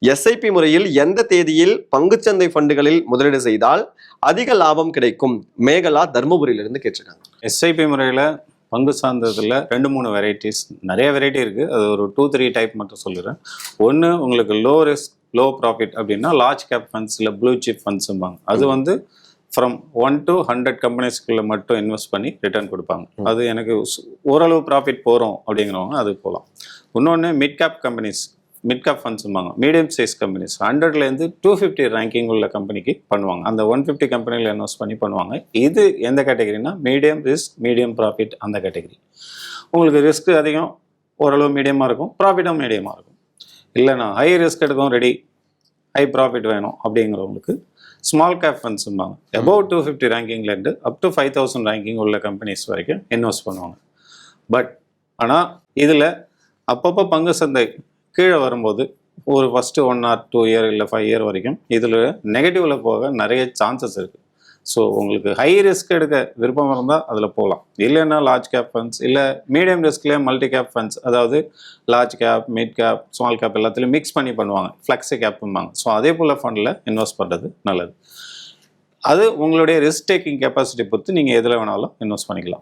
SIP முறையில் எந்த தேதியில் பங்குச்சந்தை ஃபண்டுகளில் முதலீடு செய்தால் அதிக லாபம் கிடைக்கும்? மேகலா தர்மபுரியிலிருந்து கேட்டிருக்காங்க. எஸ்ஐபி முறையில் பங்கு சார்ந்ததில் 2-3 வெரைட்டிஸ், நிறைய வெரைட்டி இருக்குது. அது ஒரு 2-3 டைப் மட்டும் சொல்லிடுறேன். ஒன்று, உங்களுக்கு லோ ரிஸ்க் லோ ப்ராஃபிட் அப்படின்னா லார்ஜ் கேப் ஃபண்ட்ஸ் இல்லை ப்ளூ சிப் ஃபண்ட்ஸும்பாங்க. அது வந்து ஃப்ரம் 1 to 100 கம்பெனிஸ்குள்ளே மட்டும் இன்வெஸ்ட் பண்ணி ரிட்டர்ன் கொடுப்பாங்க. அது எனக்கு ஓரளவு ப்ராஃபிட் போகிறோம் அப்படிங்கிறவங்க அது போகலாம். இன்னொன்று mid cap companies, mid cap ஃபண்ட்ஸும்பாங்க. மீடியம் சைஸ் கம்பெனிஸ் 100லேருந்து 250 ரேங்கிங் உள்ள கம்பெனிக்கு பண்ணுவாங்க. அந்த 150 கம்பெனியில் இன்வெஸ்ட் பண்ணி பண்ணுவாங்க. இது எந்த கேட்டகரினா மீடியம் ரிஸ்க் மீடியம் ப்ராஃபிட் அந்த கேட்டகரி. உங்களுக்கு ரிஸ்க் அதிகம், ஓரளவு மீடியமாக இருக்கும், ப்ராஃபிட்டும் மீடியமாக இருக்கும். இல்லைனா ஹை ரிஸ்க் எடுக்கும் ரெடி, ஹை ப்ராஃபிட் வேணும் அப்படிங்கிறவங்களுக்கு ஸ்மால் கேப் ஃபண்ட்ஸும்பாங்க. அபவ் 250 ரேங்கிங்லேருந்து அப் டு 5000 ரேங்கிங் உள்ள கம்பெனிஸ் வரைக்கும் இன்வெஸ்ட் பண்ணுவாங்க. பட் ஆனால் இதில் அப்பப்போ பங்கு சந்தை கீழே வரும்போது ஒரு ஃபஸ்ட்டு 1 or 2 year இல்லை 5 year வரைக்கும் இதில் நெகட்டிவில் போக நிறைய சான்சஸ் இருக்குது. ஸோ உங்களுக்கு ஹை ரிஸ்க் எடுக்க விருப்பம் இருந்தால் அதில் போகலாம். இல்லைன்னா லார்ஜ் கேப் ஃபண்ட்ஸ் இல்லை மீடியம் ரிஸ்க்லேயே மல்டி கேப் ஃபண்ட்ஸ், அதாவது large cap mid cap small cap எல்லாத்துலேயும் மிக்ஸ் பண்ணி பண்ணுவாங்க, ஃப்ளெக்ஸி கேப்பும்பாங்க. ஸோ அதே போல் ஃபண்டில் இன்வெஸ்ட் பண்ணுறது நல்லது. அது உங்களுடைய ரிஸ்க் டேக்கிங் கெப்பாசிட்டி பொறுத்து நீங்கள் எதில் வேணாலும் இன்வெஸ்ட் பண்ணிக்கலாம்.